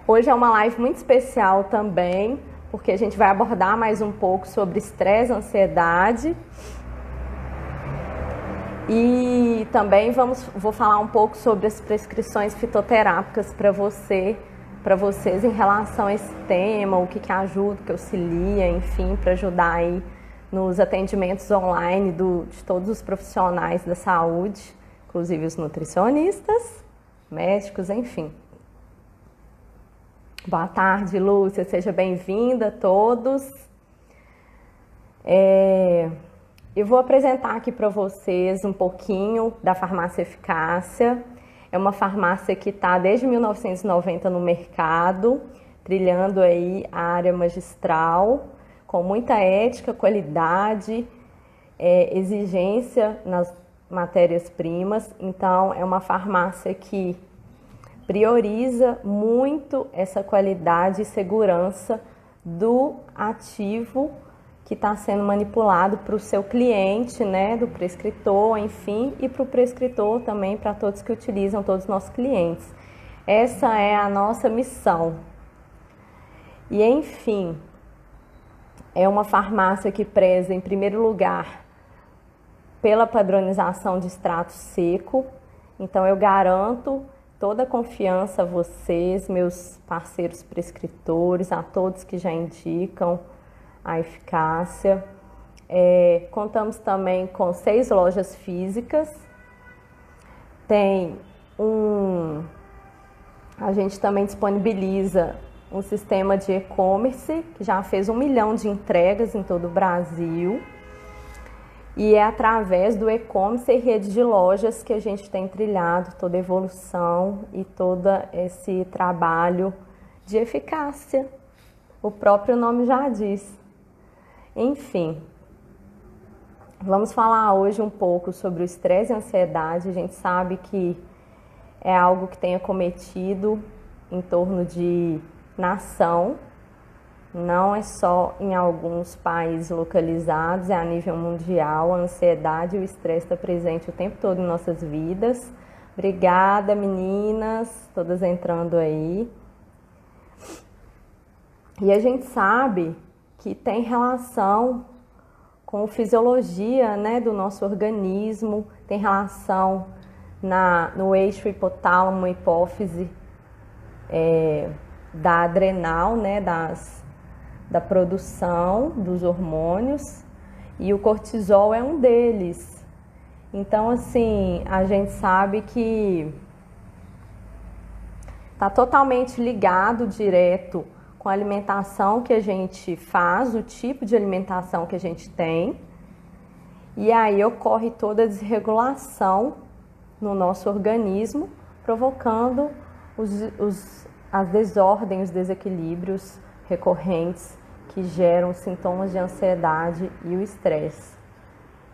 Hoje é uma live muito especial também, porque a gente vai abordar mais um pouco sobre estresse, ansiedade. E também vou falar um pouco sobre as prescrições fitoterápicas para vocês em relação a esse tema, o que ajuda, o que auxilia, enfim, para ajudar aí nos atendimentos online de todos os profissionais da saúde, inclusive os nutricionistas, médicos, enfim. Boa tarde, Lúcia, seja bem-vinda a todos. Eu vou apresentar aqui para vocês um pouquinho da Farmácia Eficácia. É uma farmácia que está desde 1990 no mercado, trilhando aí a área magistral, com muita ética, qualidade, exigência nas matérias-primas. Então, é uma farmácia que prioriza muito essa qualidade e segurança do ativo que está sendo manipulado para o seu cliente, né, do prescritor, enfim, e para o prescritor também, para todos que utilizam, todos os nossos clientes. Essa é a nossa missão. E, enfim, é uma farmácia que preza, em primeiro lugar, pela padronização de extrato seco. Então, eu garanto toda a confiança a vocês, meus parceiros prescritores, a todos que já indicam a eficácia. Contamos também com 6 lojas físicas. A gente também disponibiliza um sistema de e-commerce que já fez 1 milhão de entregas em todo o Brasil. E é através do e-commerce e rede de lojas que a gente tem trilhado toda a evolução e todo esse trabalho de eficácia. O próprio nome já diz. Enfim, vamos falar hoje um pouco sobre o estresse e a ansiedade. A gente sabe que é algo que tem acometido em torno de nação. Não é só em alguns países localizados, é a nível mundial. A ansiedade e o estresse estão presentes o tempo todo em nossas vidas. Obrigada, meninas, todas entrando aí. E a gente sabe que tem relação com a fisiologia, né, do nosso organismo, tem relação no eixo hipotálamo, hipófise, da adrenal, né, da produção dos hormônios, e o cortisol é um deles. Então, assim, a gente sabe que está totalmente ligado direto com a alimentação que a gente faz, o tipo de alimentação que a gente tem, e aí ocorre toda a desregulação no nosso organismo, provocando as desordens, os desequilíbrios recorrentes que geram sintomas de ansiedade e o estresse.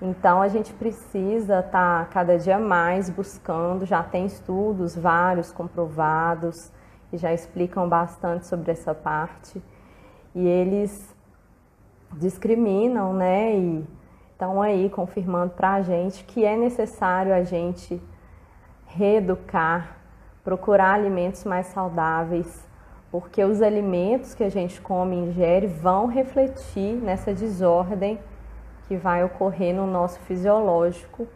Então, a gente precisa estar cada dia mais buscando, já tem estudos vários comprovados que já explicam bastante sobre essa parte, e eles discriminam, né, e estão aí confirmando para a gente que é necessário a gente reeducar, procurar alimentos mais saudáveis, porque os alimentos que a gente come e ingere vão refletir nessa desordem que vai ocorrer no nosso fisiológico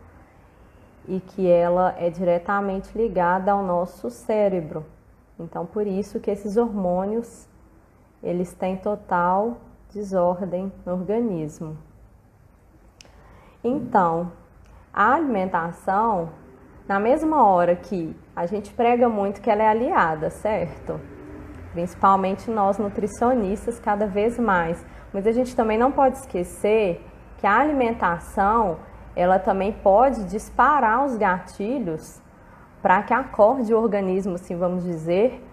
e que ela é diretamente ligada ao nosso cérebro. Então, por isso que esses hormônios, eles têm total desordem no organismo. Então, a alimentação, na mesma hora que a gente prega muito que ela é aliada, certo? Principalmente nós nutricionistas, cada vez mais. Mas a gente também não pode esquecer que a alimentação, ela também pode disparar os gatilhos para que acorde o organismo, assim vamos dizer,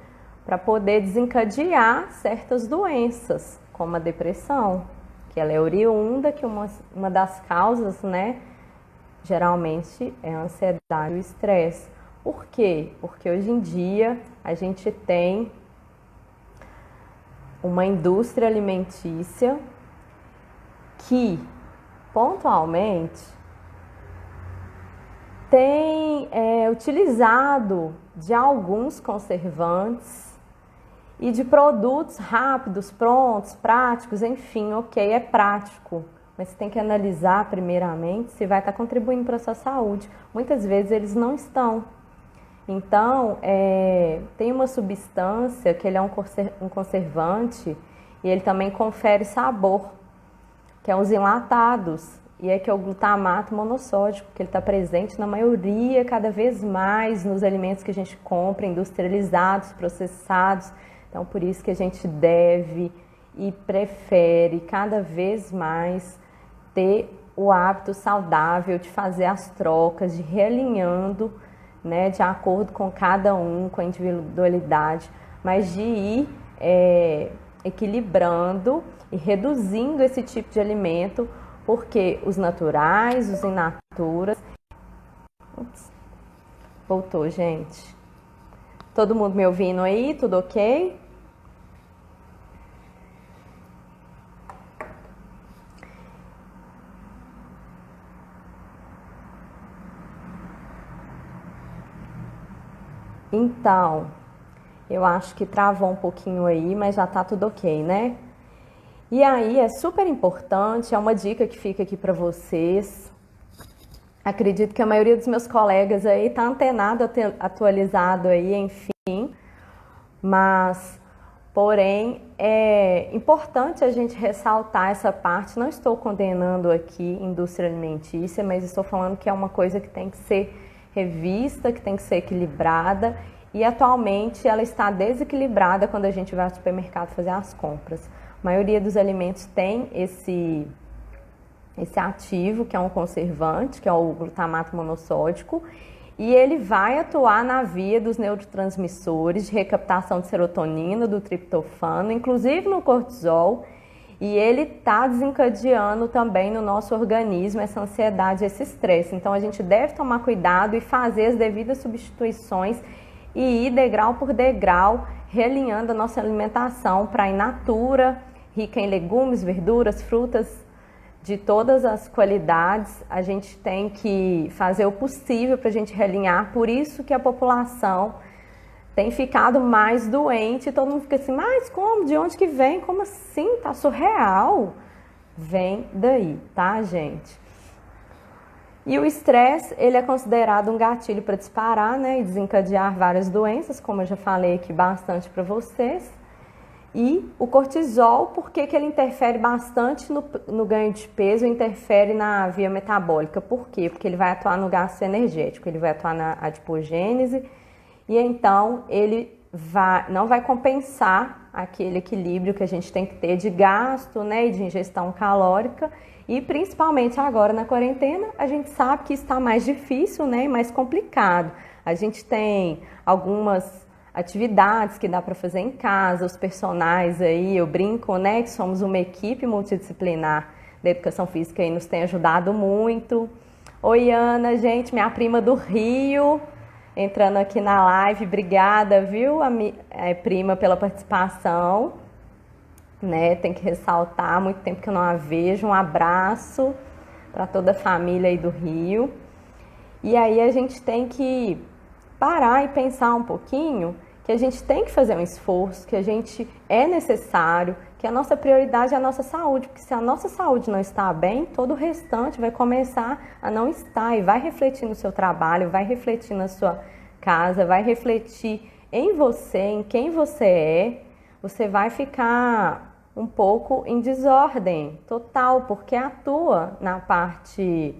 para poder desencadear certas doenças, como a depressão, que ela é oriunda, que uma das causas, né, geralmente é a ansiedade e o estresse. Por quê? Porque hoje em dia a gente tem uma indústria alimentícia que, pontualmente, tem utilizado de alguns conservantes E de produtos rápidos, prontos, práticos, enfim, ok, é prático. Mas você tem que analisar primeiramente se vai estar contribuindo para a sua saúde. Muitas vezes eles não estão. Então, tem uma substância que ele é um conservante e ele também confere sabor, que é os enlatados, e é que é o glutamato monossódico, que ele está presente na maioria, cada vez mais, nos alimentos que a gente compra, industrializados, processados. Então, por isso que a gente deve e prefere cada vez mais ter o hábito saudável de fazer as trocas, de ir realinhando, né, de acordo com cada um, com a individualidade, mas de ir equilibrando e reduzindo esse tipo de alimento, porque os naturais, os in natura... Voltou, gente. Todo mundo me ouvindo aí? Tudo ok? Então, eu acho que travou um pouquinho aí, mas já tá tudo ok, né? E aí é super importante, é uma dica que fica aqui para vocês. Acredito que a maioria dos meus colegas aí tá antenado, atualizado aí, enfim. Mas, porém, é importante a gente ressaltar essa parte. Não estou condenando aqui indústria alimentícia, mas estou falando que é uma coisa que tem que ser revista, que tem que ser equilibrada, e atualmente ela está desequilibrada quando a gente vai ao supermercado fazer as compras. A maioria dos alimentos tem esse ativo, que é um conservante, que é o glutamato monossódico, e ele vai atuar na via dos neurotransmissores de recaptação de serotonina, do triptofano, inclusive no cortisol, e ele está desencadeando também no nosso organismo essa ansiedade, esse estresse. Então a gente deve tomar cuidado e fazer as devidas substituições e ir degrau por degrau, realinhando a nossa alimentação para a in natura, rica em legumes, verduras, frutas de todas as qualidades. A gente tem que fazer o possível para a gente realinhar, por isso que a população tem ficado mais doente, todo mundo fica assim, mas como? De onde que vem? Como assim? Tá surreal? Vem daí, tá, gente? E o estresse, ele é considerado um gatilho para disparar, né, e desencadear várias doenças, como eu já falei aqui bastante para vocês. E o cortisol, por que ele interfere bastante no ganho de peso, interfere na via metabólica? Por quê? Porque ele vai atuar no gasto energético, ele vai atuar na adipogênese, e então ele não vai compensar aquele equilíbrio que a gente tem que ter de gasto, né, e de ingestão calórica. E principalmente agora na quarentena, a gente sabe que está mais difícil, né, e mais complicado. A gente tem algumas atividades que dá para fazer em casa, os personagens aí, eu brinco, né, que somos uma equipe multidisciplinar da educação física e nos tem ajudado muito. Oi, Ana, gente, minha prima do Rio, entrando aqui na live, obrigada, viu, prima, pela participação, né, tem que ressaltar, há muito tempo que eu não a vejo, um abraço para toda a família aí do Rio. E aí a gente tem que parar e pensar um pouquinho que a gente tem que fazer um esforço, que a gente é necessário, que a nossa prioridade é a nossa saúde, porque se a nossa saúde não está bem, todo o restante vai começar a não estar e vai refletir no seu trabalho, vai refletir na sua casa, vai refletir em você, em quem você é. Você vai ficar um pouco em desordem total, porque atua na parte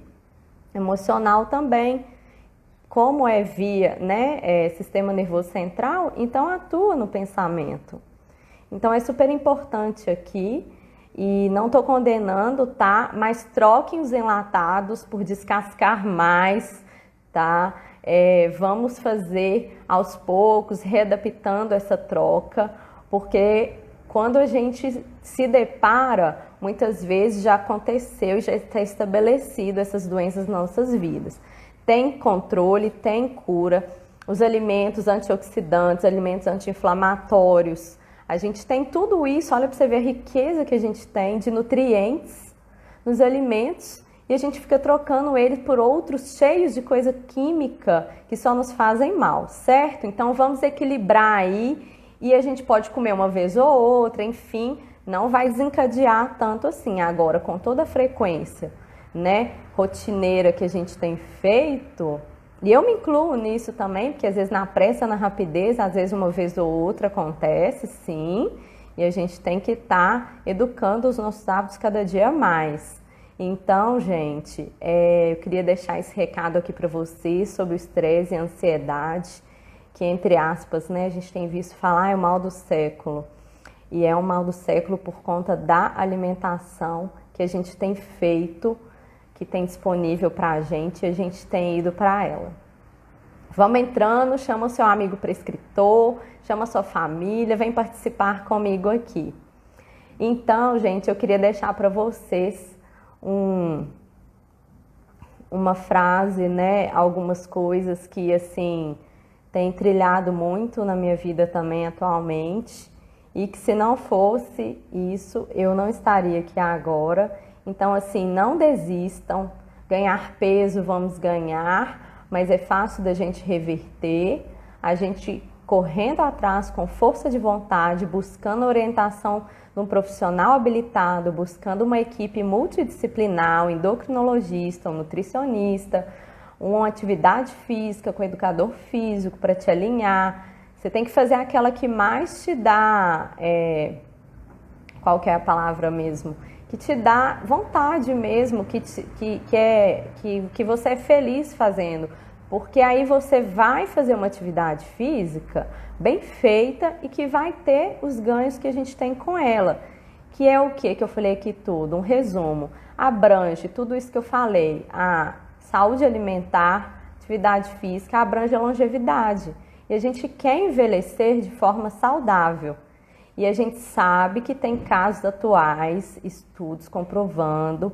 emocional também. Como é via, né, sistema nervoso central, então atua no pensamento. Então é super importante aqui, e não estou condenando, tá? Mas troquem os enlatados por descascar mais, tá? Vamos fazer aos poucos, readaptando essa troca, porque quando a gente se depara, muitas vezes já aconteceu, já está estabelecido essas doenças nas nossas vidas. Tem controle, tem cura, os alimentos antioxidantes, alimentos anti-inflamatórios, a gente tem tudo isso, olha para você ver a riqueza que a gente tem de nutrientes nos alimentos e a gente fica trocando eles por outros cheios de coisa química que só nos fazem mal, certo? Então vamos equilibrar aí E a gente pode comer uma vez ou outra, enfim, não vai desencadear tanto assim. Agora, com toda a frequência, né, rotineira que a gente tem feito, e eu me incluo nisso também, porque às vezes na pressa, na rapidez, às vezes uma vez ou outra acontece, sim, e a gente tem que estar educando os nossos hábitos cada dia mais. Então, gente, eu queria deixar esse recado aqui para vocês sobre o estresse e a ansiedade, que entre aspas, né, a gente tem visto falar é o mal do século. E é o mal do século por conta da alimentação que a gente tem feito, que tem disponível para a gente e a gente tem ido para ela. Vamos entrando, chama o seu amigo prescritor, chama a sua família, vem participar comigo aqui. Então, gente, eu queria deixar para vocês uma frase, né? Algumas coisas que, assim, tem trilhado muito na minha vida também atualmente. E que se não fosse isso, eu não estaria aqui agora. Então, assim, não desistam. Ganhar peso, vamos ganhar, mas é fácil da gente reverter. A gente correndo atrás com força de vontade, buscando orientação de um profissional habilitado, buscando uma equipe multidisciplinar, um endocrinologista, um nutricionista, uma atividade física com educador físico para te alinhar. Você tem que fazer aquela que mais te dá, qual que é a palavra mesmo? Que te dá vontade mesmo, que você é feliz fazendo. Porque aí você vai fazer uma atividade física bem feita e que vai ter os ganhos que a gente tem com ela. Que é o que eu falei aqui tudo? Um resumo. Abrange tudo isso que eu falei. A saúde alimentar, atividade física, abrange a longevidade. E a gente quer envelhecer de forma saudável. E a gente sabe que tem casos atuais, estudos comprovando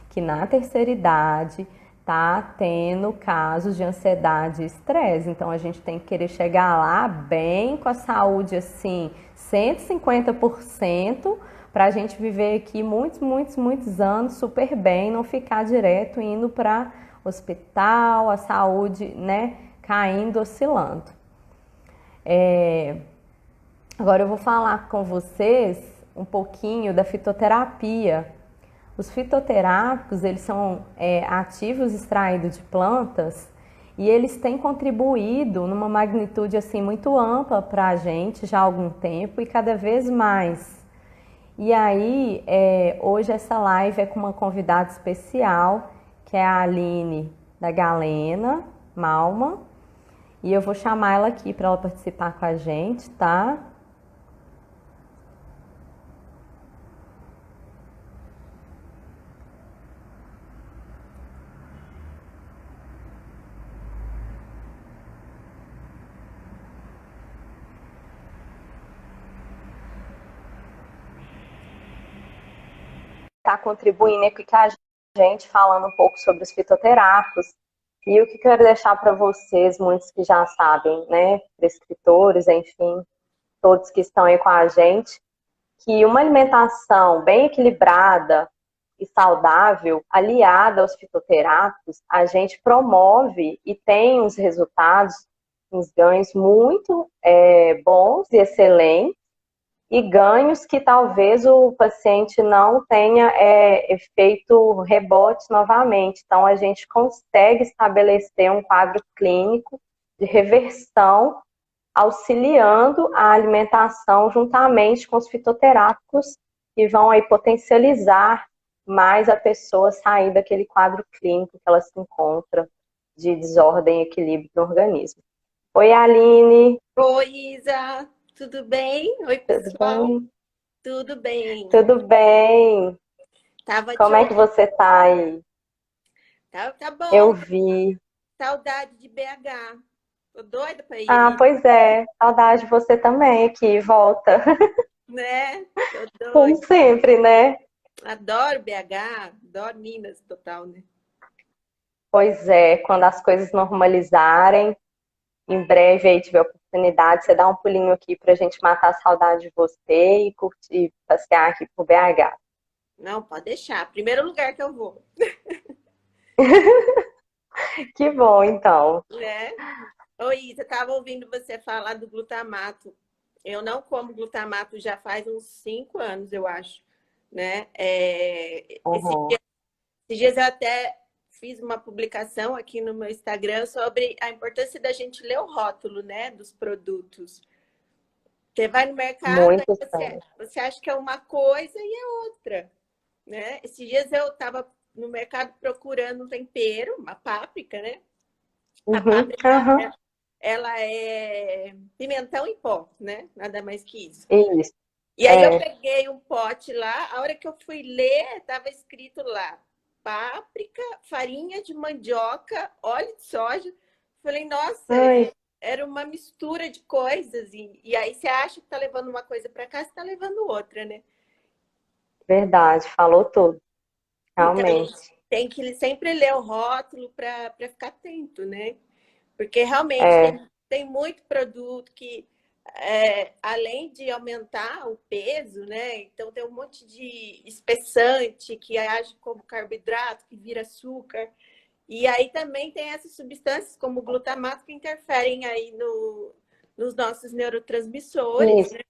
que na terceira idade tá tendo casos de ansiedade e estresse. Então a gente tem que querer chegar lá bem com a saúde assim, 150%, para a gente viver aqui muitos, muitos, muitos anos super bem, não ficar direto indo para hospital, a saúde, né, caindo, oscilando. Agora eu vou falar com vocês um pouquinho da fitoterapia. Os fitoterápicos, eles são ativos extraídos de plantas e eles têm contribuído numa magnitude assim muito ampla para a gente já há algum tempo e cada vez mais. E aí, hoje essa live é com uma convidada especial, que é a Aline da Galena Malma, e eu vou chamar ela aqui para ela participar com a gente, tá? Está contribuindo aqui com a gente, falando um pouco sobre os fitoterápicos. E o que eu quero deixar para vocês, muitos que já sabem, né, prescritores, enfim, todos que estão aí com a gente, que uma alimentação bem equilibrada e saudável, aliada aos fitoterápicos, a gente promove e tem uns resultados, uns ganhos muito bons e excelentes, e ganhos que talvez o paciente não tenha efeito rebote novamente. Então, a gente consegue estabelecer um quadro clínico de reversão, auxiliando a alimentação juntamente com os fitoterápicos que vão aí potencializar mais a pessoa sair daquele quadro clínico que ela se encontra de desordem e equilíbrio no organismo. Oi, Aline. Oi, Isa, tudo bem? Oi, Tudo pessoal. bem? Tudo bem? Tudo bem. Tava te Como é que ouvindo. você tá aí? Tá Eu bom, vi. saudade de BH. Tô doida pra ir Ah, aí, pois é. Saudade de você também aqui. Volta. né? Tô Como doida. sempre, né? Adoro BH, adoro Minas total, né? Pois é. Quando as coisas normalizarem, em breve aí tiver oportunidade, você dá um pulinho aqui pra gente matar a saudade de você e curtir, passear aqui por BH. Não, pode deixar. Primeiro lugar que eu vou, Que bom, então. né? Oi, Isa, tava ouvindo você falar do glutamato. Eu não como glutamato já faz uns 5 anos, eu acho, né? Uhum. Esses dias eu até fiz uma publicação aqui no meu Instagram sobre a importância da gente ler o rótulo, né, dos produtos. Você vai no mercado, aí Muito sério. você acha que é uma coisa e é outra, né? Esses dias eu estava no mercado procurando um tempero, uma páprica, né? A Uhum. páprica, Aham. ela é pimentão em pó, né? Nada mais que isso. Isso. E aí eu É. peguei um pote lá, a hora que eu fui ler, estava escrito lá, páprica, farinha de mandioca, óleo de soja. Falei, nossa, Ai, era uma mistura de coisas. E aí você acha que tá levando uma coisa para cá, você tá levando outra, né? verdade, falou tudo, Então a realmente. gente tem que sempre ler o rótulo para ficar atento, né? Porque realmente É, tem muito produto que, além de aumentar o peso, né? Então tem um monte de espessante que age como carboidrato, que vira açúcar. E aí também tem essas substâncias como o glutamato que interferem aí nos nossos neurotransmissores, isso, né?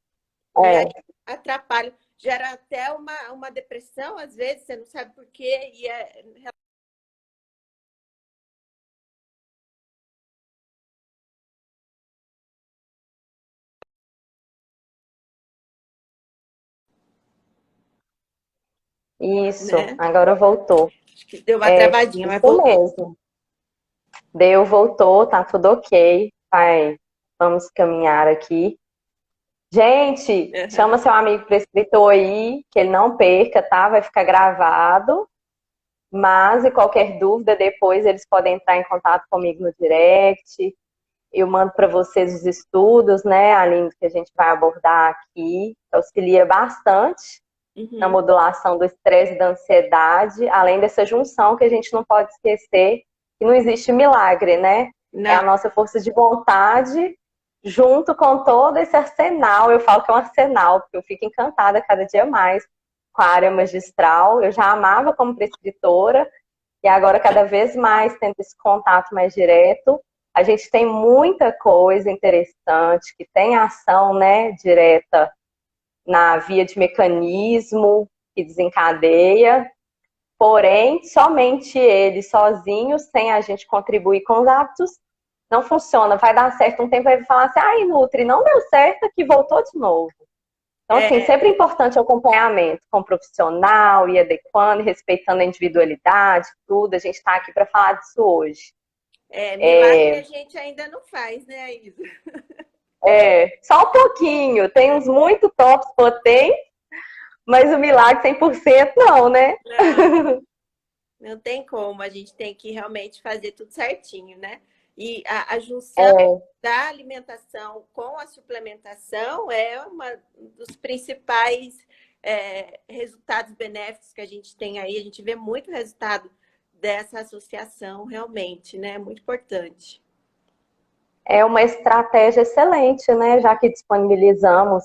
E aí é, atrapalham, gera até uma depressão, às vezes, você não sabe por quê, e isso, né? agora voltou. Acho que deu uma É, travadinha, mas isso voltou. mesmo. Deu, voltou, tá tudo ok. Vai, vamos caminhar aqui. Gente, chama seu amigo prescritor aí, que ele não perca, tá? Vai ficar gravado. Mas, e qualquer dúvida, depois eles podem entrar em contato comigo no direct. Eu mando para vocês os estudos, né, Aline, que a gente vai abordar aqui. Auxilia bastante na Uhum. modulação do estresse e da ansiedade, além dessa junção que a gente não pode esquecer, que não existe milagre, né? É a Não, nossa força de vontade, junto com todo esse arsenal. Eu falo que é um arsenal, porque eu fico encantada cada dia mais com a área magistral. Eu já amava como prescritora, e agora cada vez mais tendo esse contato mais direto. A gente tem muita coisa interessante que tem ação, né, direta na via de mecanismo que desencadeia, porém, somente ele sozinho, sem a gente contribuir com os hábitos, não funciona. Vai dar certo um tempo, vai falar assim, ai, Nutri, não deu certo, que voltou de novo. Então, assim, é, sempre é importante o acompanhamento com o profissional, e adequando, respeitando a individualidade, tudo. A gente está aqui para falar disso hoje. milagre a gente ainda não faz, né, Isa? Só um pouquinho, tem uns muito tops potentes, mas o milagre 100% não, né? Não, não tem como, a gente tem que realmente fazer tudo certinho, né? E a junção É, da alimentação com a suplementação é uma dos principais resultados benéficos que a gente tem aí. A gente vê muito resultado dessa associação, realmente, né? Muito importante. é uma estratégia excelente, né? Já que disponibilizamos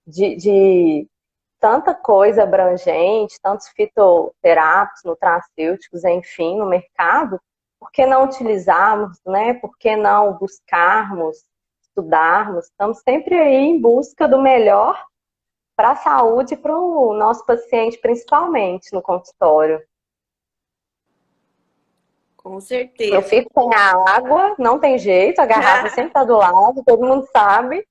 de tanta coisa abrangente, tantos fitoterápicos, nutracêuticos, enfim, no mercado, por que não utilizarmos, né? Por que não buscarmos, estudarmos? Estamos sempre aí em busca do melhor para a saúde e para o nosso paciente, principalmente no consultório. Com Eu certeza. fico sem a água, não tem jeito, a garrafa sempre está do lado, todo mundo sabe.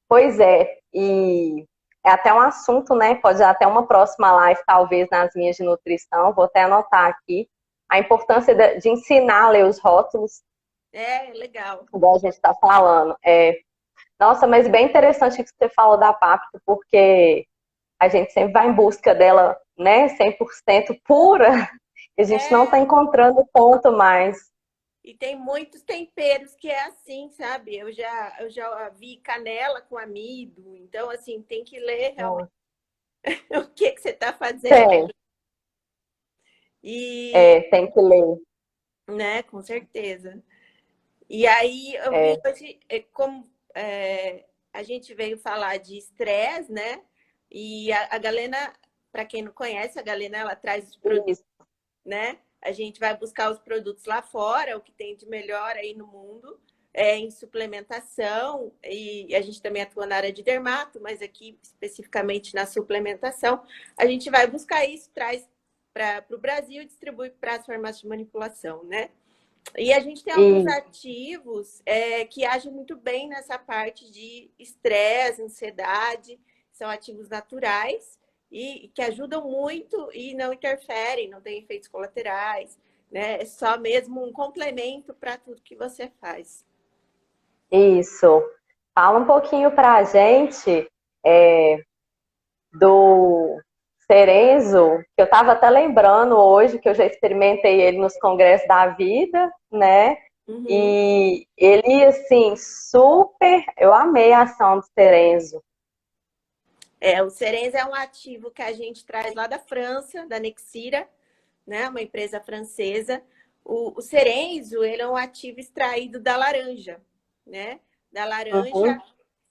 Pois é, e é até um assunto, né? Pode dar até uma próxima live, talvez, nas minhas de nutrição. Vou até anotar aqui a importância de ensinar a ler os rótulos, É, legal. igual a gente está falando. Nossa, mas bem interessante que você falou da páprica, porque a gente sempre vai em busca dela, né, 100% pura, e a gente não está É, encontrando ponto mais. e tem muitos temperos que é assim, sabe? Eu já vi canela com amido, então assim, tem que ler realmente o que você está fazendo. Tem, E, tem que ler. né, com certeza. E aí eu vi É, hoje como a gente veio falar de estresse, né? E a Galena, para quem não conhece, a Galena ela traz os produtos, isso. né? A gente vai buscar os produtos lá fora, o que tem de melhor aí no mundo. em suplementação, e a gente também atua na área de dermato, mas aqui especificamente na suplementação, a gente vai buscar isso, traz para o Brasil e distribui para as farmácias de manipulação, né? E a gente tem alguns ativos que agem muito bem nessa parte de estresse, ansiedade, são ativos naturais e que ajudam muito e não interferem, não têm efeitos colaterais, né? É só mesmo um complemento para tudo que você faz. Isso. Fala um pouquinho para a gente do Cerenzo, que eu estava até lembrando hoje que eu já experimentei ele nos congressos da vida, né? Uhum. E ele, assim, super... Eu amei a ação do Cerenzo. O Cerenzo é um ativo que a gente traz lá da França, da Nexira, né? Uma empresa francesa. O Cerenzo, ele é um ativo extraído da laranja, né? Da laranja. Uhum.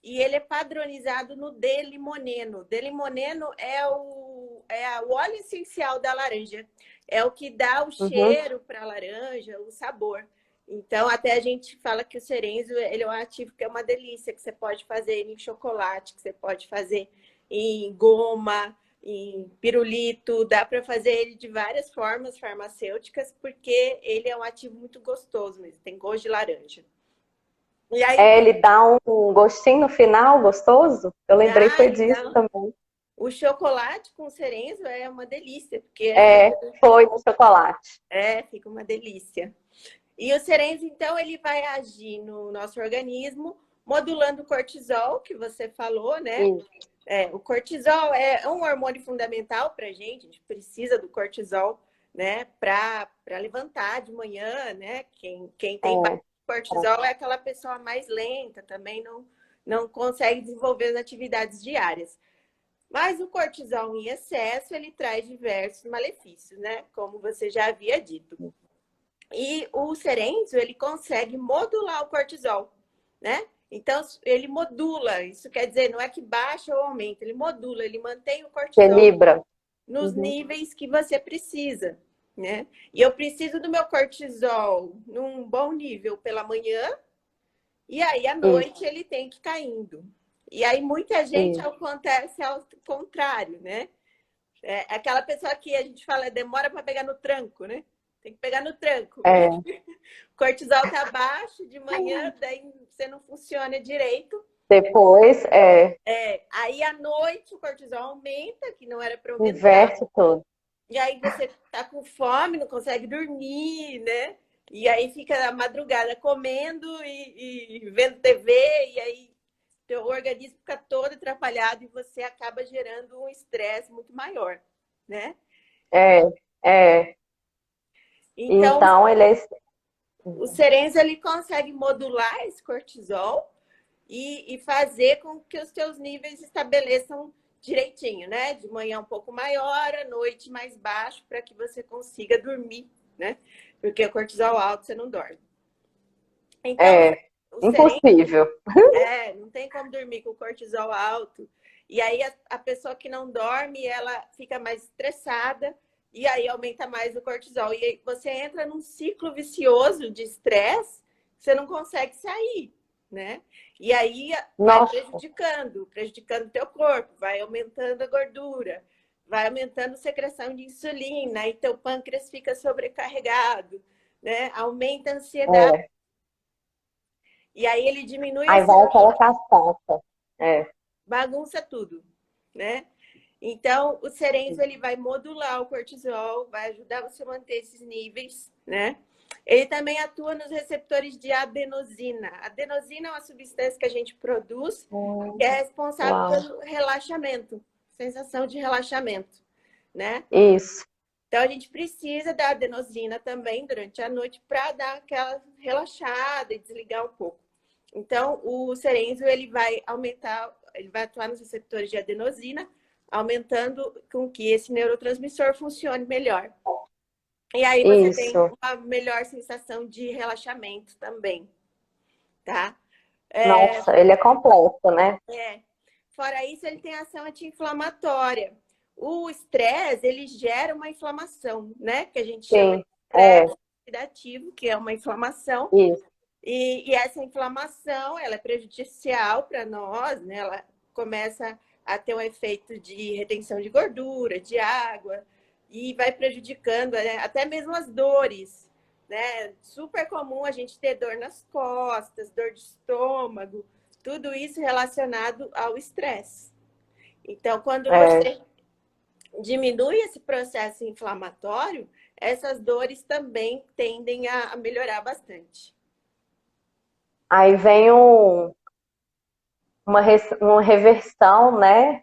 E ele é padronizado no D-limoneno. D-limoneno é o óleo essencial da laranja. É o que dá o cheiro para a laranja, o sabor. Então, até a gente fala que o Cerenzo, ele é um ativo que é uma delícia, que você pode fazer em chocolate, que você pode fazer em goma, em pirulito. Dá para fazer ele de várias formas farmacêuticas, porque ele é um ativo muito gostoso mesmo. Tem gosto de laranja. E aí, ele dá um gostinho no final, gostoso? Eu lembrei, foi disso também. O chocolate com Cerenzo é uma delícia, porque foi no chocolate. Fica uma delícia. E o Cerenzo, então, ele vai agir no nosso organismo, modulando o cortisol, que você falou, né? O cortisol é um hormônio fundamental para a gente precisa do cortisol, né? Para levantar de manhã, né? Quem tem baixo cortisol é aquela pessoa mais lenta, também não consegue desenvolver as atividades diárias. Mas o cortisol em excesso, ele traz diversos malefícios, né? Como você já havia dito. E o Cerenzo, ele consegue modular o cortisol, né? Então, ele modula. Isso quer dizer, não é que baixa ou aumenta, ele modula, ele mantém o cortisol equilibra nos níveis que você precisa, né? E eu preciso do meu cortisol num bom nível pela manhã, e aí à noite ele tem que ir caindo. E aí muita gente acontece ao contrário, né? Aquela pessoa que a gente fala demora para pegar no tranco, né? Tem que pegar no tranco. O cortisol tá baixo de manhã, daí você não funciona direito. Depois, aí à noite o cortisol aumenta, que não era para aumentar. Inverte todo. E aí você tá com fome, não consegue dormir, né? E aí fica a madrugada comendo e vendo TV, e aí teu organismo fica todo atrapalhado e você acaba gerando um estresse muito maior, né? Então ele é... O Cerenzo, ele consegue modular esse cortisol e fazer com que os teus níveis estabeleçam direitinho, né? De manhã um pouco maior, à noite mais baixo, para que você consiga dormir, né? Porque o cortisol alto você não dorme. Então, impossível. Não tem como dormir com o cortisol alto. E aí a pessoa que não dorme, ela fica mais estressada e aí aumenta mais o cortisol. E aí você entra num ciclo vicioso de estresse, você não consegue sair, né? E aí vai prejudicando o teu corpo, vai aumentando a gordura, vai aumentando a secreção de insulina, aí teu pâncreas fica sobrecarregado, né? Aumenta a ansiedade. E aí ele diminui Aí vai aquela cascata. Bagunça tudo, né? Então, o Cerenzo, ele vai modular o cortisol, vai ajudar você a manter esses níveis, né? Ele também atua nos receptores de adenosina. A adenosina é uma substância que a gente produz que é responsável pelo relaxamento, sensação de relaxamento, né? Isso. Então, a gente precisa da adenosina também durante a noite para dar aquela relaxada e desligar um pouco. Então, o Cerenzo, ele vai atuar nos receptores de adenosina, aumentando com que esse neurotransmissor funcione melhor. E aí você tem uma melhor sensação de relaxamento também, tá? Nossa, ele é completo, né? Fora isso, ele tem ação anti-inflamatória. O estresse, ele gera uma inflamação, né? Que a gente chama de estresse oxidativo, que é uma inflamação. Isso. E essa inflamação, ela é prejudicial para nós, né? Ela começa a ter um efeito de retenção de gordura, de água, e vai prejudicando, né, até mesmo as dores, né? Super comum a gente ter dor nas costas, dor de estômago, tudo isso relacionado ao estresse. Então, quando É. você diminui esse processo inflamatório, essas dores também tendem a melhorar bastante. Aí vem uma reversão, né,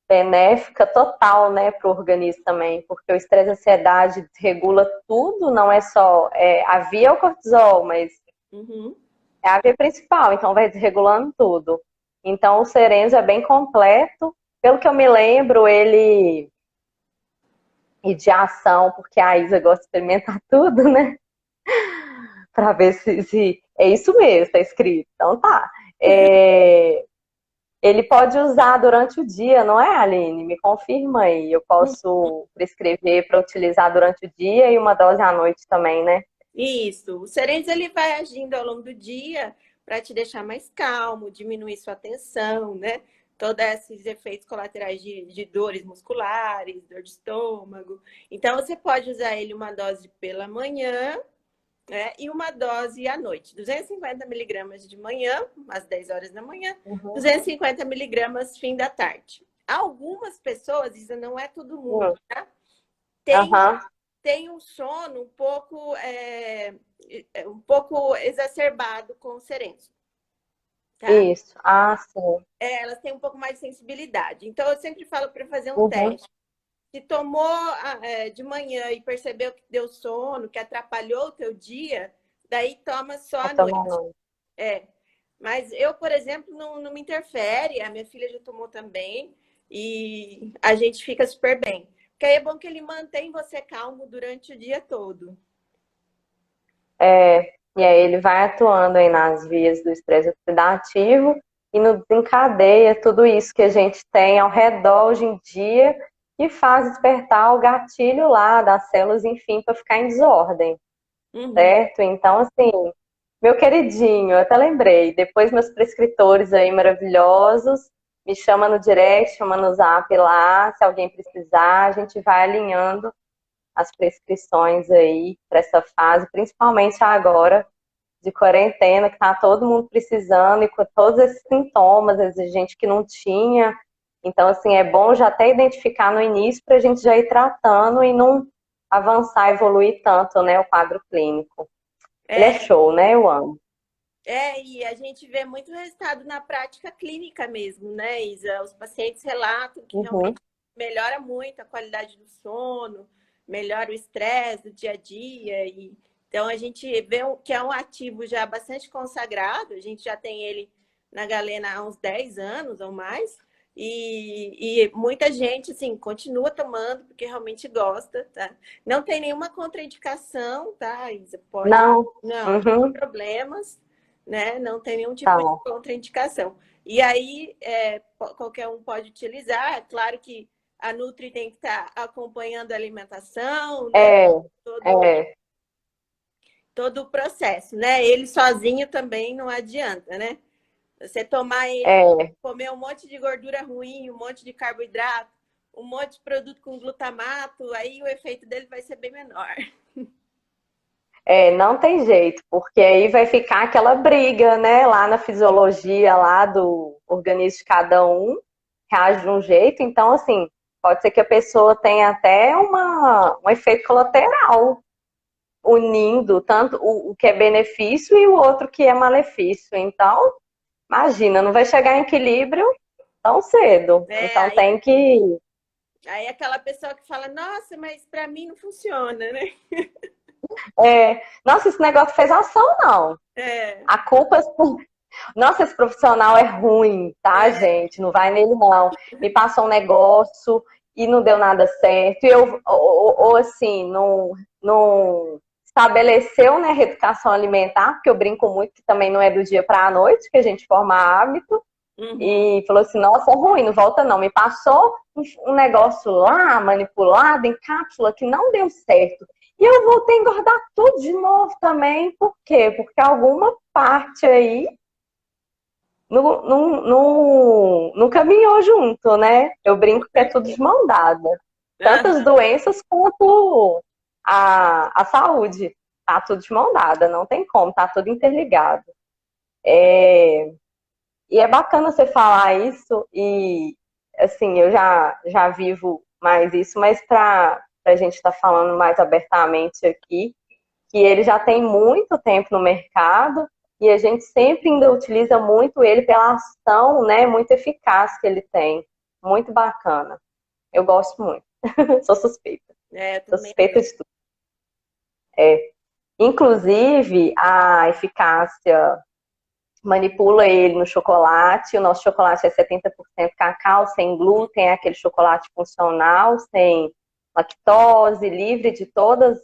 benéfica total, né, para o organismo também, porque o estresse e a ansiedade regula tudo, não é só a via é o cortisol, mas Uhum. é a via principal, então vai desregulando tudo. Então o Cerenzo é bem completo, pelo que eu me lembro, ele e de ação, porque a Isa gosta de experimentar tudo, né? Para ver se é isso mesmo, está escrito. Então tá. Ele pode usar durante o dia, não é, Aline? Me confirma aí. Eu posso prescrever para utilizar durante o dia e uma dose à noite também, né? Isso. O Serendes ele vai agindo ao longo do dia para te deixar mais calmo, diminuir sua tensão, né? Todos esses efeitos colaterais de dores musculares, dor de estômago. Então, você pode usar ele uma dose pela manhã, né? E uma dose à noite. 250 miligramas de manhã, às 10 horas da manhã, 250 miligramas fim da tarde. Algumas pessoas, isso não é todo mundo, tá? Tem um sono um pouco exacerbado com o Serenso. Tá? Isso. Ah, sim. Elas têm um pouco mais de sensibilidade. Então, eu sempre falo para fazer um teste. Se tomou de manhã e percebeu que deu sono, que atrapalhou o teu dia, daí toma só à noite. Mas eu, por exemplo, não me interfere. A minha filha já tomou também e a gente fica super bem. Porque aí é bom que ele mantém você calmo durante o dia todo. E aí ele vai atuando aí nas vias do estresse oxidativo e não desencadeia tudo isso que a gente tem ao redor hoje em dia que faz despertar o gatilho lá das células, enfim, para ficar em desordem, certo? Então, assim, meu queridinho, eu até lembrei, depois meus prescritores aí maravilhosos, me chama no direct, chama no zap lá, se alguém precisar, a gente vai alinhando as prescrições aí para essa fase, principalmente agora de quarentena, que tá todo mundo precisando e com todos esses sintomas, gente que não tinha. Então, assim, é bom já até identificar no início para a gente já ir tratando e não avançar, evoluir tanto, né, o quadro clínico. Ele é show, né? Eu amo. E a gente vê muito resultado na prática clínica mesmo, né, Isa? Os pacientes relatam que realmente melhora muito a qualidade do sono, melhora o estresse do dia a dia. Então, a gente vê que é um ativo já bastante consagrado, a gente já tem ele na Galena há uns 10 anos ou mais, e muita gente, assim, continua tomando porque realmente gosta, tá? Não tem nenhuma contraindicação, tá, Isa? Não tem problemas, né? Não tem nenhum tipo de contraindicação. E aí, qualquer um pode utilizar. É claro que a Nutri tem que estar acompanhando a alimentação, né? Todo o processo, né? Ele sozinho também não adianta, né? Você tomar ele, comer um monte de gordura ruim, um monte de carboidrato, um monte de produto com glutamato, aí o efeito dele vai ser bem menor. Não tem jeito, porque aí vai ficar aquela briga, né? Lá na fisiologia lá do organismo de cada um, reage de um jeito. Então, assim, pode ser que a pessoa tenha até um efeito colateral, unindo tanto o que é benefício e o outro que é malefício. Então, imagina, não vai chegar em equilíbrio tão cedo. Então aí, tem que... Aí aquela pessoa que fala, nossa, mas para mim não funciona, né? Nossa, esse negócio fez ação, não. A culpa... Nossa, esse profissional é ruim, tá, gente? Não vai nele, não. Me passou um negócio e não deu nada certo. E eu, ou assim, não estabeleceu, né, reeducação alimentar, porque eu brinco muito que também não é do dia para a noite que a gente forma hábito. E falou assim, nossa, é ruim, não volta não. Me passou um negócio lá, manipulado, em cápsula, que não deu certo. E eu voltei a engordar tudo de novo também. Por quê? Porque alguma parte aí não caminhou junto, né? Eu Com brinco que é tudo de certeza. mão dada. Tanto as Aham. doenças quanto a saúde. Tá tudo de mão dada, não tem como, tá tudo interligado. E é bacana você falar isso, e assim, eu já vivo mais isso, mas para a gente estar falando mais abertamente aqui, que ele já tem muito tempo no mercado e a gente sempre ainda utiliza muito ele pela ação, né, muito eficaz que ele tem. Muito bacana. Eu gosto muito. Sou suspeita. É, eu Sou também suspeita adoro. de tudo. Inclusive, a eficácia manipula ele no chocolate. O nosso chocolate é 70% cacau, sem glúten, é aquele chocolate funcional, sem lactose, livre de todas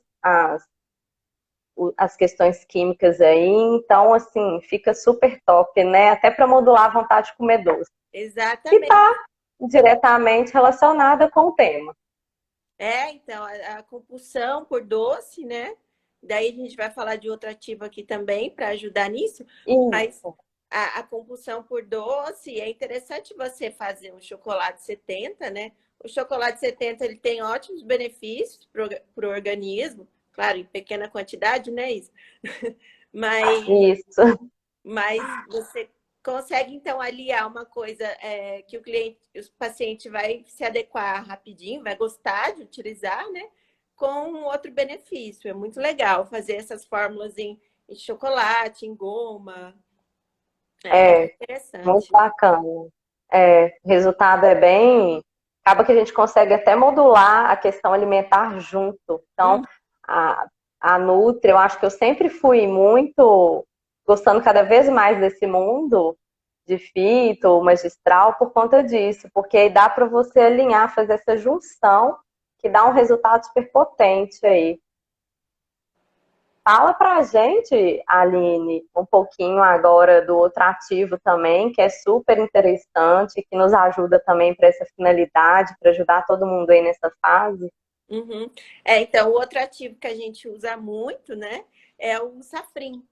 as questões químicas aí. Então, assim, fica super top, né? Até para modular a vontade de comer doce, que Exatamente. está diretamente relacionada com o tema. É, então, a compulsão por doce, né? Daí a gente vai falar de outro ativo aqui também para ajudar nisso, mas Isso, a compulsão por doce, é interessante você fazer um chocolate 70, né? O chocolate 70 ele tem ótimos benefícios para o organismo, claro, em pequena quantidade, né? Isso. Mas isso. Mas você consegue, então, aliar uma coisa que o paciente vai se adequar rapidinho, vai gostar de utilizar, né? Com um outro benefício. É muito legal fazer essas fórmulas em chocolate, em goma. É É, muito interessante. bacana. O resultado é bem. Acaba que a gente consegue até modular a questão alimentar junto. Então, Hum, a, a Nutri, eu acho que eu sempre fui muito gostando cada vez mais desse mundo de fito, magistral, por conta disso, porque aí dá para você alinhar, fazer essa junção que dá um resultado super potente aí. Fala pra gente, Aline, um pouquinho agora do outro ativo também, que é super interessante, que nos ajuda também para essa finalidade, para ajudar todo mundo aí nessa fase. uhum. Então, o outro ativo que a gente usa muito, né? É o safrim,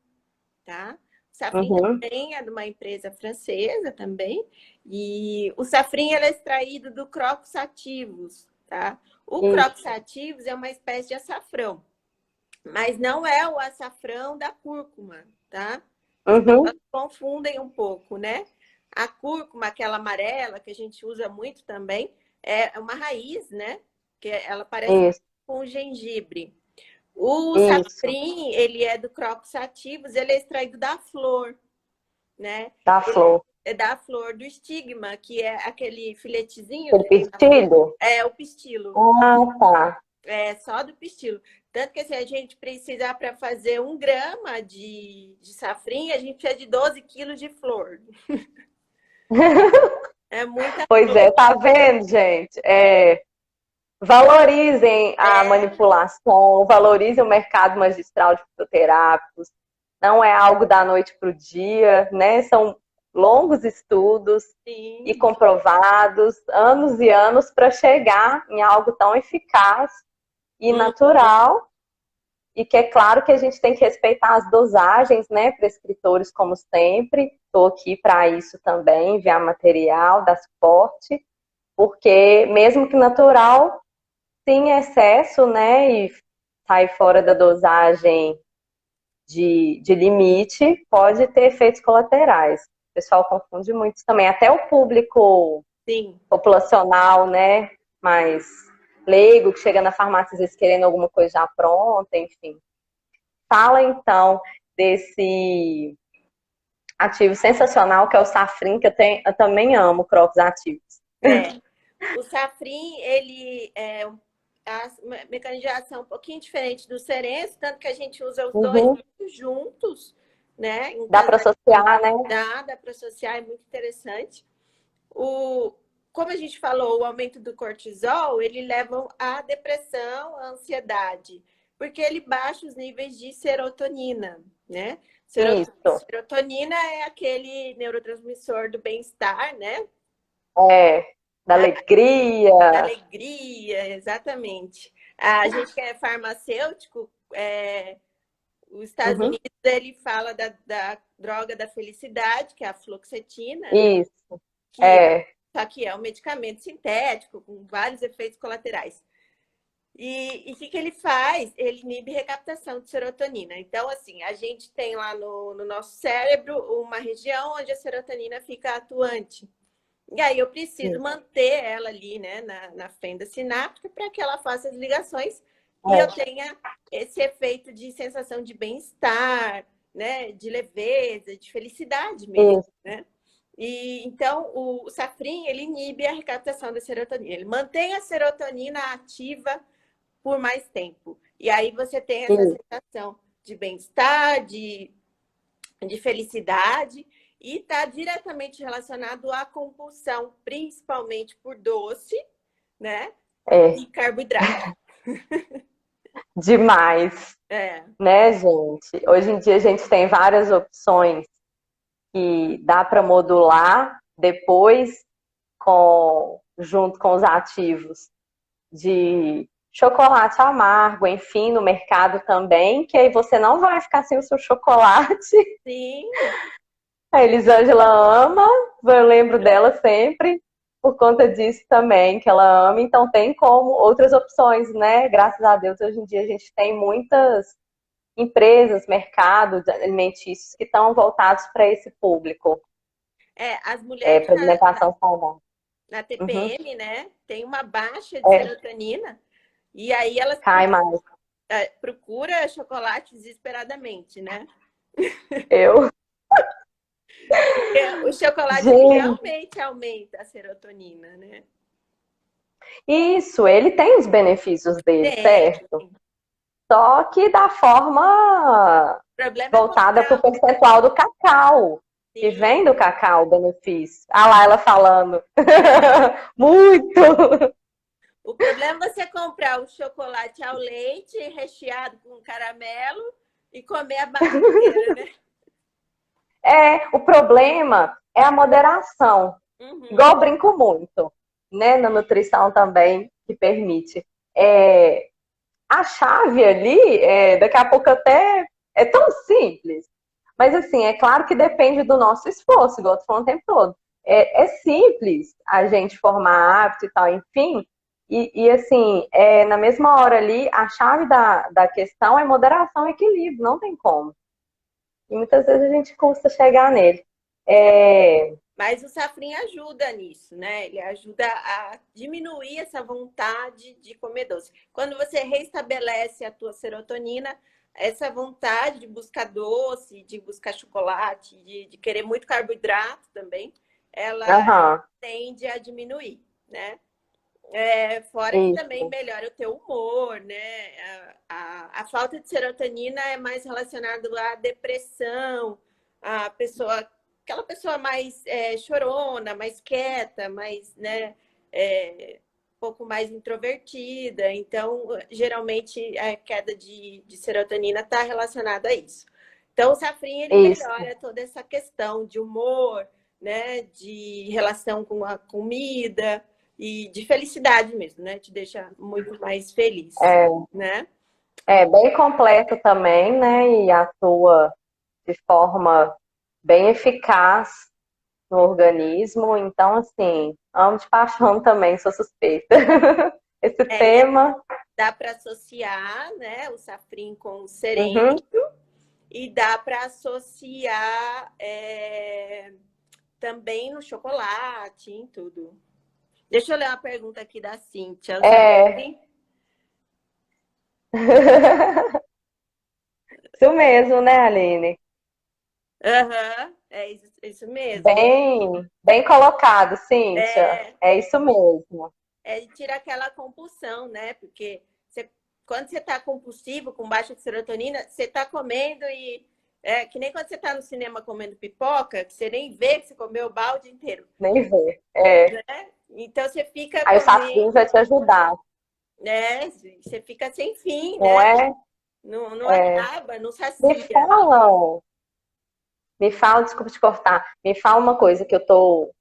tá? O safrim Uhum, também é de uma empresa francesa também, e o safrim ele é extraído do Crocus sativus, tá? O Crocus isso. sativus é uma espécie de açafrão, mas não é o açafrão da cúrcuma, tá? As pessoas Uhum, confundem um pouco, né? A cúrcuma, aquela amarela que a gente usa muito também, é uma raiz, né? Que ela parece isso, com o gengibre. O isso. safrim, ele é do Crocus sativus, ele é extraído da flor, né? Da flor. É da flor do estigma, que é aquele filetezinho Aquele que tem na flor. pistilho? É o pistilo, Ah, tá. é só do pistilo. Tanto que assim, a gente precisa, para fazer 1 grama de safrim, a gente precisa de 12 quilos de flor. É muita Pois é, flor. tá vendo, gente? Valorizem a É, manipulação, valorizem o mercado magistral de fitoterápicos. Não é algo da noite para o dia, né? São longos estudos e sim. comprovados, anos e anos, para chegar em algo tão eficaz e Hum, natural. E que é claro que a gente tem que respeitar as dosagens, né, prescritores, como sempre. Estou aqui para isso também, enviar material, dar suporte, porque mesmo que natural, se em excesso, né, e sai fora da dosagem de limite, pode ter efeitos colaterais. O pessoal confunde muito também. Até o público sim. populacional, né, mais leigo, que chega na farmácia às vezes querendo alguma coisa já pronta, enfim. Fala então desse ativo sensacional que é o safrim, que eu também amo crocos ativos. É. O safrim, ele é a mecanização um pouquinho diferente do cerenço, tanto que a gente usa os dois Uhum. muito juntos, né? Em Dá para casais associar, né? dá para associar, é muito interessante. O, como a gente falou, o aumento do cortisol, ele leva à depressão, à ansiedade, porque ele baixa os níveis de serotonina, né? Isso. Serotonina é aquele neurotransmissor do bem-estar, né? É, da Da alegria. alegria, exatamente. A gente que é farmacêutico, os Estados Uhum. Unidos, ele fala da droga da felicidade, que é a fluoxetina, né? Isso, Que, é, só que é um medicamento sintético, com vários efeitos colaterais. E o que ele faz? Ele inibe recaptação de serotonina. Então, assim, a gente tem lá no nosso cérebro uma região onde a serotonina fica atuante. E aí eu preciso isso, manter ela ali, né, na fenda sináptica para que ela faça as ligações e eu é, tenha esse efeito de sensação de bem-estar, né, de leveza, de felicidade mesmo, isso, né? E então o safrin ele inibe a recaptação da serotonina, ele mantém a serotonina ativa por mais tempo. E aí você tem essa isso. sensação de bem-estar, de felicidade e está diretamente relacionado à compulsão, principalmente por doce, né? É, E carboidrato. demais, É, né, gente? Hoje em dia a gente tem várias opções que dá para modular depois junto com os ativos de chocolate amargo, enfim, no mercado também, que aí você não vai ficar sem o seu chocolate. sim, A Elisângela ama, eu lembro dela sempre, por conta disso também, que ela ama, então tem como outras opções, né? Graças a Deus, hoje em dia a gente tem muitas empresas, mercados alimentícios que estão voltados para esse público, as mulheres para alimentação saudável. na Uhum. TPM, né, tem uma baixa de É, serotonina e aí elas cai mais. procuram chocolate desesperadamente, né? Eu, Porque o chocolate ele gente, realmente aumenta a serotonina, né? isso, ele tem os benefícios dele, Tem. certo? Só que da forma O problema é voltada para o comprar, percentual do cacau, que sim. vem do cacau o benefício. Ah lá, ela falando. Muito! O problema é você comprar o chocolate ao leite recheado com caramelo e comer a barra inteira, né? O problema é a moderação. Uhum. Igual eu brinco muito, né? Na nutrição também, que permite. É, a chave ali, daqui a pouco até é tão simples. Mas assim, é claro que depende do nosso esforço, igual eu tô falando o tempo todo. É simples a gente formar hábito e tal, enfim. E assim, na mesma hora ali, a chave da questão é moderação e equilíbrio, não tem como. E muitas vezes a gente custa chegar nele. É, Mas o safrin ajuda nisso, né? Ele ajuda a diminuir essa vontade de comer doce. Quando você restabelece a tua serotonina, essa vontade de buscar doce, de buscar chocolate, de querer muito carboidrato também, ela aham, tende a diminuir, né? Fora que também isso, melhora o teu humor, né? A falta de serotonina é mais relacionada à depressão, a pessoa, aquela pessoa mais chorona, mais quieta, mais, né, um pouco mais introvertida. Então, geralmente, a queda de serotonina está relacionada a isso. Então, o safrin, ele isso, melhora toda essa questão de humor, né, de relação com a comida, e de felicidade mesmo, né? Te deixa muito mais feliz, é, né? é bem completo também, né? E atua de forma bem eficaz no organismo. Então, assim, amo de paixão também, sou suspeita. Esse É, tema. dá para associar, né, o safrin com o sereno Uhum, e dá para associar também no chocolate, em tudo. Deixa eu ler uma pergunta aqui da Cíntia. O é. safrin, Isso mesmo, né, Aline? uhum, é isso mesmo. Bem colocado, Cíntia. É, É isso mesmo. tira aquela compulsão, né? Porque quando você está compulsivo, com baixa de serotonina, você está comendo e que nem quando você está no cinema comendo pipoca, que você nem vê que você comeu o balde inteiro, Nem ver. É. né? Então você fica Aí o Safrinho vai comendo, te ajudar. né? Você fica sem fim, Não né? é? Não É. acaba, não Me sacia. falam, me fala, desculpa te cortar. Me fala uma coisa que eu tô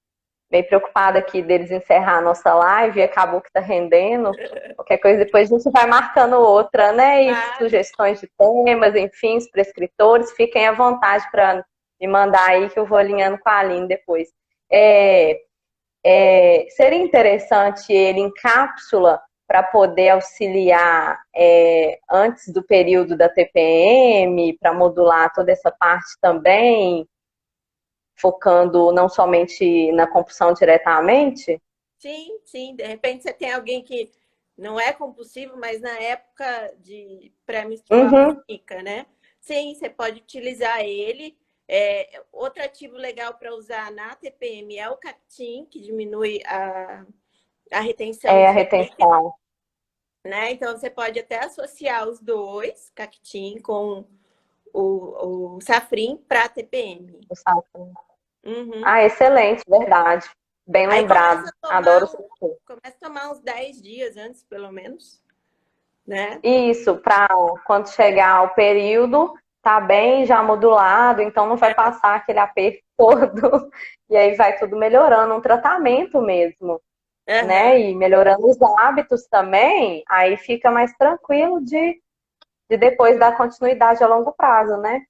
meio preocupada aqui deles encerrar a nossa live e acabou que tá rendendo. Qualquer coisa, depois a gente vai marcando outra, né? E Claro. sugestões de temas, enfim, os prescritores, fiquem à vontade para me mandar aí que eu vou alinhando com a Aline depois. Seria interessante ele em cápsula para poder auxiliar antes do período da TPM, para modular toda essa parte também, focando não somente na compulsão diretamente? Sim, sim. De repente você tem alguém que não é compulsivo, mas na época de pré-menstrual Uhum. fica, né? Sim, você pode utilizar ele. Outro ativo legal para usar na TPM é o Captin, que diminui a retenção A de líquido, retenção. né? Então você pode até associar os dois, Cactin com o Safrin para a TPM. O safra. Uhum. Ah, excelente, verdade. Bem Aí lembrado. Adoro o começa a tomar uns 10 dias antes, pelo menos, né? isso, para quando chegar o período, tá bem já modulado, então não vai passar aquele aperto todo. E aí vai tudo melhorando, um tratamento mesmo, né? Uhum. E melhorando os hábitos também, aí fica mais tranquilo de depois dar continuidade a longo prazo, né?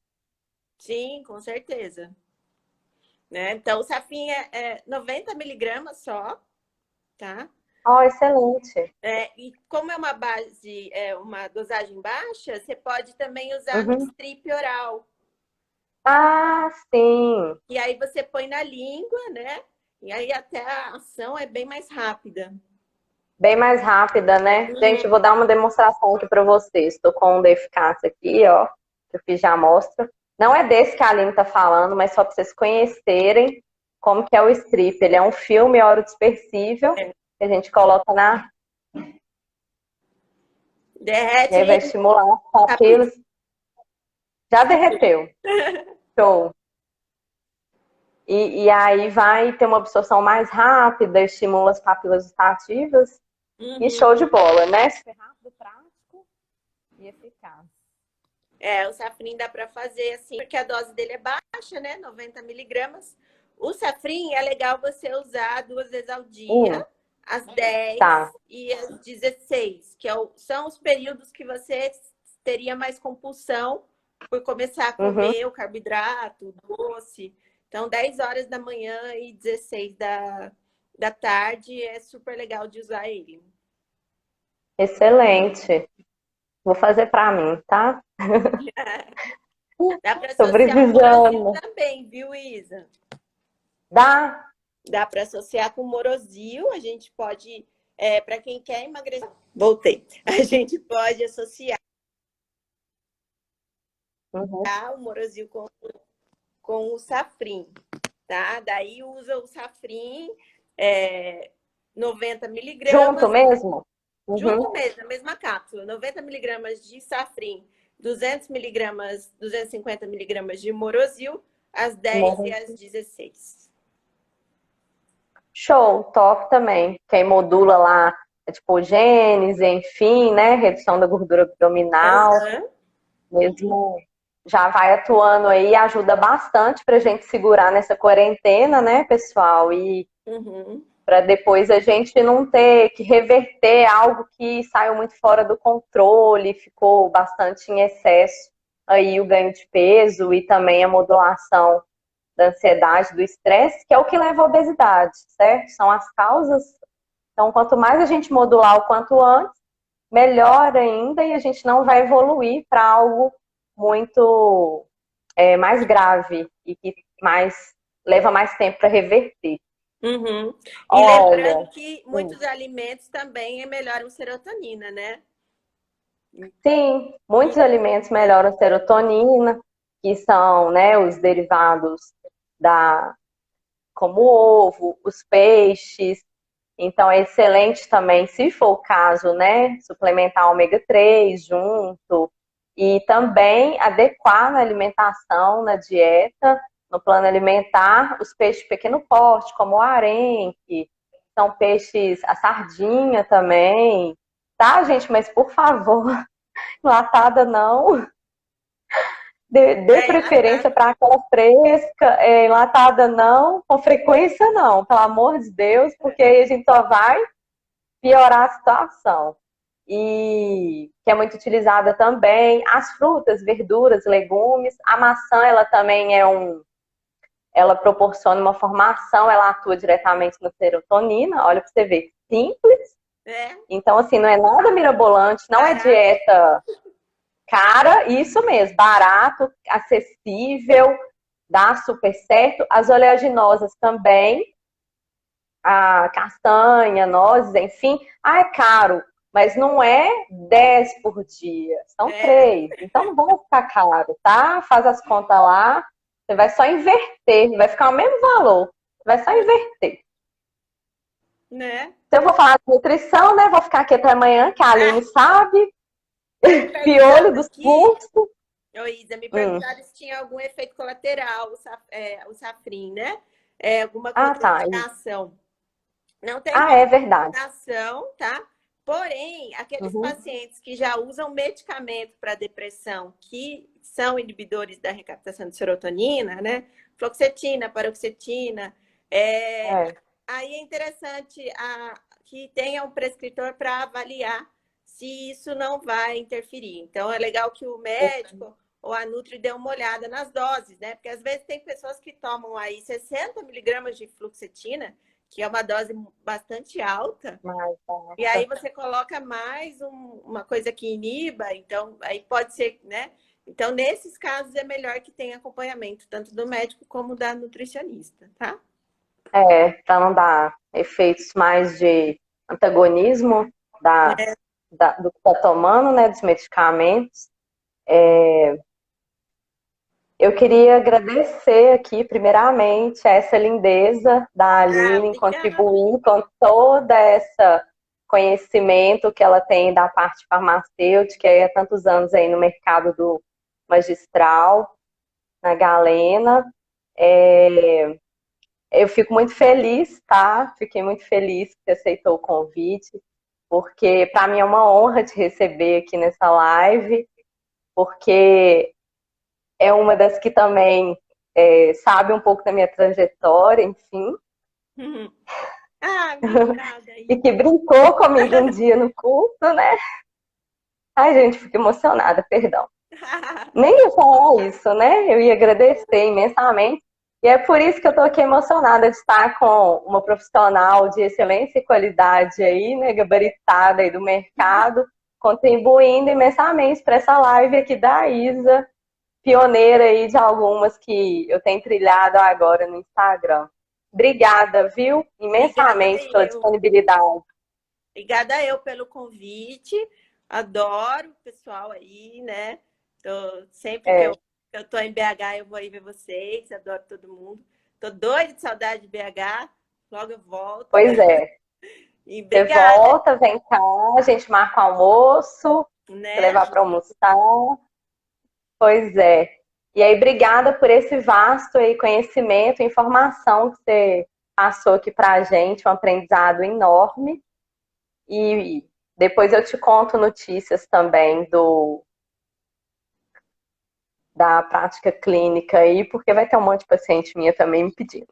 Sim, com certeza. Né? Então, o Safin é 90 miligramas só, tá? Oh, excelente. E como é uma base, uma dosagem baixa, você pode também usar no Uhum. strip oral. Ah, sim. E aí você põe na língua, né? E aí até a ação é bem mais rápida. Bem mais rápida, né? Gente, eu Uhum. vou dar uma demonstração aqui para vocês. Estou com um da eficácia aqui, ó, que eu fiz já mostra. Não é desse que a Aline tá falando, mas só para vocês conhecerem como que é o strip. Ele é um filme óleo dispersível É. que a gente coloca e Derrete aí vai e estimular as rápido. papilas. Já derreteu. Show. E aí vai ter uma absorção mais rápida, estimula as papilas gustativas e Uhum. show de bola, né? Super rápido, prático e eficaz. O Safrin dá para fazer assim, porque a dose dele é baixa, né? 90 miligramas. O Safrin é legal você usar 2 vezes ao dia, às 10 Tá. e às 16, que são os períodos que você teria mais compulsão por começar a Uhum. comer o carboidrato, o doce. Então, 10 horas da manhã e 16 da tarde é super legal de usar ele. Excelente. Vou fazer para mim, tá? Dá para Tô associar o morosil precisando. também, viu, Isa? Dá? Dá para associar com morosil, a gente pode, para quem quer emagrecer, voltei. A gente pode associar Uhum. o morosil com o safrim, tá? Daí usa o safrim, 90 Junto miligramas, mesmo? junto Uhum. mesmo, a mesma cápsula, 90 miligramas de safrim, 200 miligramas, 250 miligramas de morosil, às 10 e Uhum. às 16. Show, top também. Quem modula lá, tipo, gênese, enfim, né? Redução da gordura abdominal, Uhum. mesmo já vai atuando aí, ajuda bastante pra gente segurar nessa quarentena, né, pessoal? E Uhum. para depois a gente não ter que reverter algo que saiu muito fora do controle, ficou bastante em excesso aí o ganho de peso e também a modulação da ansiedade, do estresse, que é o que leva à obesidade, certo? São as causas. Então, quanto mais a gente modular o quanto antes, melhor ainda e a gente não vai evoluir para algo muito mais grave e que leva mais tempo para reverter. Uhum. E lembrando Olha, que muitos alimentos também melhoram serotonina, né? sim, muitos alimentos melhoram a serotonina, que são, né, os derivados da, como o ovo, os peixes. Então é excelente também, se for o caso, né, suplementar ômega 3 junto e também adequar na alimentação, na dieta, no plano alimentar, os peixes de pequeno porte, como o arenque, são peixes, a sardinha também, tá, gente? Mas por favor, latada não, Dê preferência para aquela fresca, enlatada não, com frequência não, pelo amor de Deus, porque aí a gente só vai piorar a situação. E que é muito utilizada também, as frutas, verduras, legumes, a maçã, ela também ela proporciona uma formação, ela atua diretamente na serotonina, olha para você ver, simples. Então, assim, não é nada mirabolante, não é dieta cara, isso mesmo, barato, acessível, dá super certo. As oleaginosas também, a castanha, nozes, enfim. Ah, é caro, mas não é 10 por dia, são 3. Então não vai ficar caro, tá? Faz as contas lá, você vai só inverter, vai ficar o mesmo valor, vai só inverter. Né? Se eu vou falar de nutrição, né? Vou ficar aqui até amanhã, que a Aline sabe. Piolho dos cursos. Ô, Isa, me perguntaram se tinha algum efeito colateral, o safrim, né? Alguma contraindicação. Não tem é verdade. contraindicação, tá? Porém, aqueles pacientes que já usam medicamento para depressão, que são inibidores da recaptação de serotonina, né? Fluoxetina, paroxetina, aí é interessante que tenha um prescritor para avaliar se isso não vai interferir. Então, é legal que o médico ou a Nutri dê uma olhada nas doses, né? Porque às vezes tem pessoas que tomam aí 60 miligramas de fluoxetina, que é uma dose bastante alta, e aí você coloca mais uma coisa que iniba, então aí pode ser, né? Então, nesses casos, é melhor que tenha acompanhamento, tanto do médico como da nutricionista, tá? Para não dar efeitos mais de antagonismo do que está tomando, né, dos medicamentos. Eu queria agradecer aqui, primeiramente, essa lindeza da Aline em contribuir com todo esse conhecimento que ela tem da parte farmacêutica e há tantos anos aí no mercado do magistral, na Galena. Eu fico muito feliz, tá? Fiquei muito feliz que você aceitou o convite, porque para mim é uma honra te receber aqui nessa live, porque é uma das que também sabe um pouco da minha trajetória, enfim. Obrigada. E que brincou comigo um dia no curso, né? Ai, gente, fico emocionada, perdão. Nem ia falar isso, né? Eu ia agradecer imensamente. E é por isso que eu estou aqui emocionada de estar com uma profissional de excelência e qualidade aí, né? Gabaritada aí do mercado, contribuindo imensamente para essa live aqui da Isa, pioneira aí de algumas que eu tenho trilhado agora no Instagram. Obrigada, viu? Imensamente pela disponibilidade. Obrigada eu pelo convite. Adoro o pessoal aí, né? Sempre que eu tô em BH, eu vou aí ver vocês. Adoro todo mundo. Tô doida de saudade de BH. Logo eu volto. Pois é. E você volta, vem cá, a gente marca o almoço, né? Levar para almoçar. Pois é. E aí, obrigada por esse vasto aí conhecimento, informação que você passou aqui para a gente, um aprendizado enorme. E depois eu te conto notícias também da prática clínica aí, porque vai ter um monte de paciente minha também me pedindo.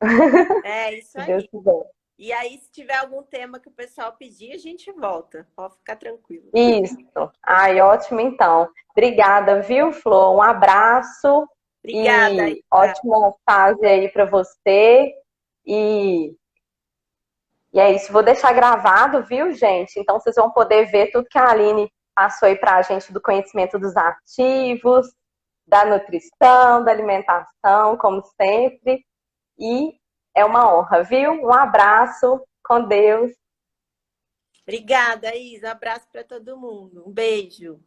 Isso aí. Se Deus quiser. E aí, se tiver algum tema que o pessoal pedir, a gente volta. Pode ficar tranquilo. Isso. Ai, ótimo então. Obrigada, viu, Flor? Um abraço. Obrigada. E ótima fase aí para você. E é isso. Vou deixar gravado, viu, gente? Então vocês vão poder ver tudo que a Aline passou aí para a gente do conhecimento dos ativos, da nutrição, da alimentação, como sempre. E é uma honra, viu? Um abraço, com Deus. Obrigada, Isa. Um abraço para todo mundo. Um beijo.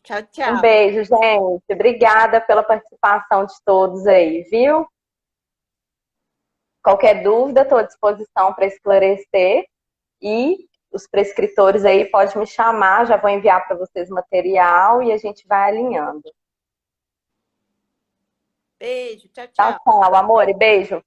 Tchau, tchau. Um beijo, gente. Obrigada pela participação de todos aí, viu? Qualquer dúvida, estou à disposição para esclarecer. E os prescritores aí podem me chamar, já vou enviar para vocês o material e a gente vai alinhando. Beijo, tchau, tchau. Tchau, tchau, amor, e beijo.